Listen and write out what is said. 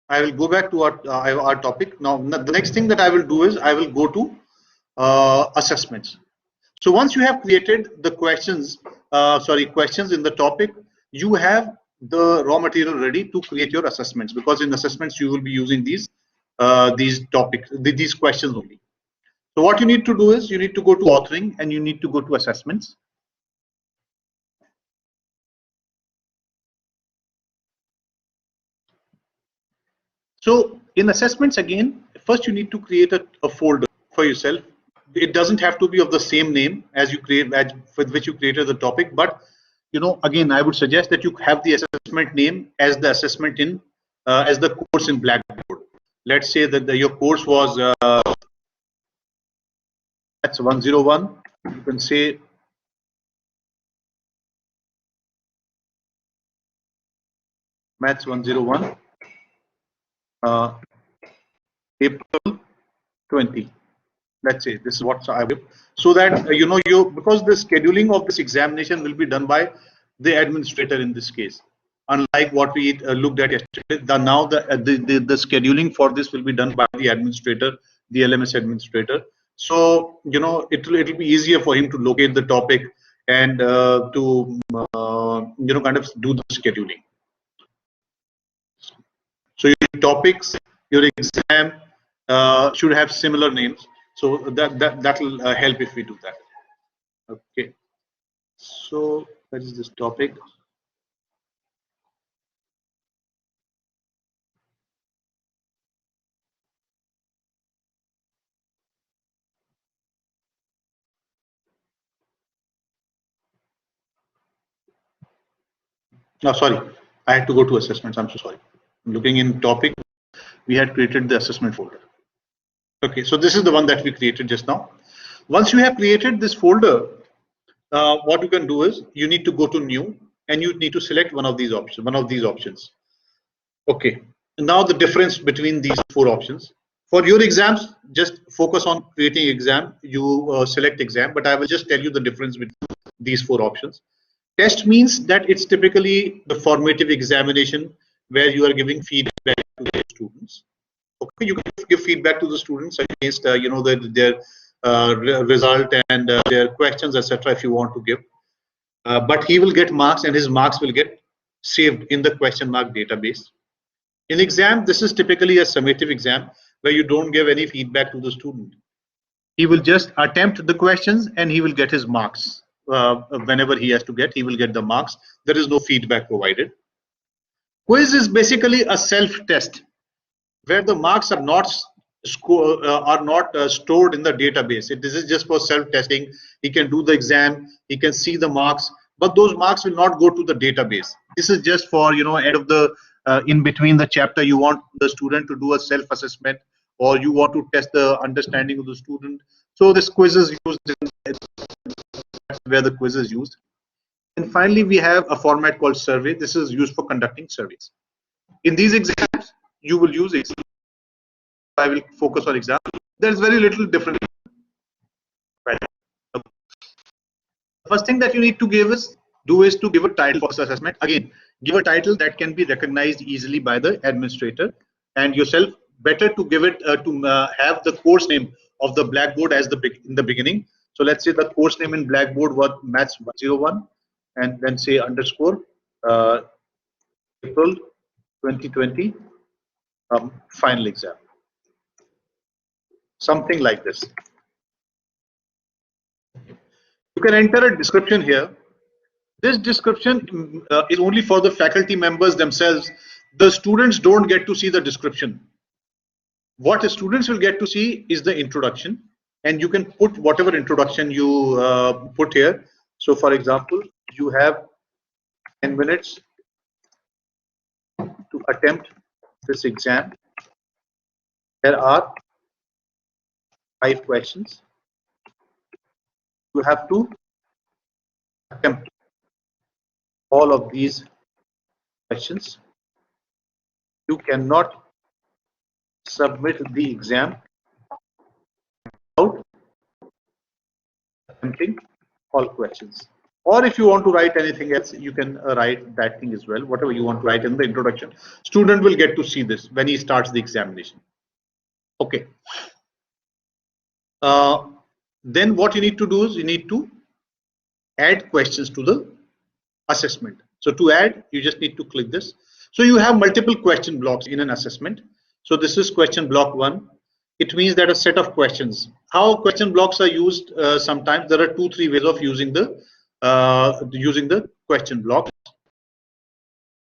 I will go back to our topic. Now, the next thing that I will do is I will go to assessments. So once you have created the questions in the topic, you have the raw material ready to create your assessments, because in assessments you will be using these topics, these questions only. So what you need to do is you need to go to authoring and you need to go to assessments. So in assessments, again, first you need to create a folder for yourself. It doesn't have to be of the same name as you create, with which you created the topic, but again, I would suggest that you have the assessment name as the assessment in as the course in Blackboard. Let's say that your course was that's 101. You can say Maths 101, April 20. Let's say this is what I will, so that because the scheduling of this examination will be done by the administrator in this case, unlike what we looked at yesterday. Now the scheduling for this will be done by the administrator, the LMS administrator. So it'll be easier for him to locate the topic and to kind of do the scheduling. So your topics, your exam should have similar names. So that will help if we do that. Okay. So that is this topic. No, sorry, I had to go to assessments. I'm so sorry. Looking in topic, we had created the assessment folder. Okay, so this is the one that we created just now. Once you have created this folder, what you can do is you need to go to new and you need to select one of these options. Okay, now the difference between these four options. For your exams, just focus on creating exam. You select exam, but I will just tell you the difference between these four options. Test means that it's typically the formative examination where you are giving feedback to the students. Okay, you can give feedback to the students against their result and their questions, etc. If you want to give, but he will get marks and his marks will get saved in the question mark database. In exam, this is typically a summative exam where you don't give any feedback to the student. He will just attempt the questions and he will get his marks. Whenever he has to get, he will get the marks. There is no feedback provided. Quiz is basically a self-test where the marks are not stored in the database. This is just for self-testing. He can do the exam, he can see the marks, but those marks will not go to the database. This is just for end of the in between the chapter, you want the student to do a self-assessment, or you want to test the understanding of the student. So this quiz is used, where the quiz is used. And finally, we have a format called survey. This is used for conducting surveys. In these exams, you will use exam. I will focus on exam. There's very little difference. The first thing that you need to do is to give a title for this assessment. Again, give a title that can be recognized easily by the administrator and yourself. Better to give it have the course name of the Blackboard as in the beginning. So let's say the course name in Blackboard was Maths 101, and then say underscore April 2020 final exam. Something like this. You can enter a description here. This description is only for the faculty members themselves. The students don't get to see the description. What the students will get to see is the introduction, and you can put whatever introduction you put here. So for example, you have 10 minutes to attempt this exam. There are 5 questions. You have to attempt all of these questions. You cannot submit the exam without attempting all questions. Or if you want to write anything else, you can write that thing as well. Whatever you want to write in the introduction, student will get to see this when he starts the examination. Okay. Then what you need to do is you need to add questions to the assessment. So to add, you just need to click this. So you have multiple question blocks in an assessment. So this is question block 1. It means that a set of questions. How question blocks are used, sometimes there are 2-3 ways of using the question block.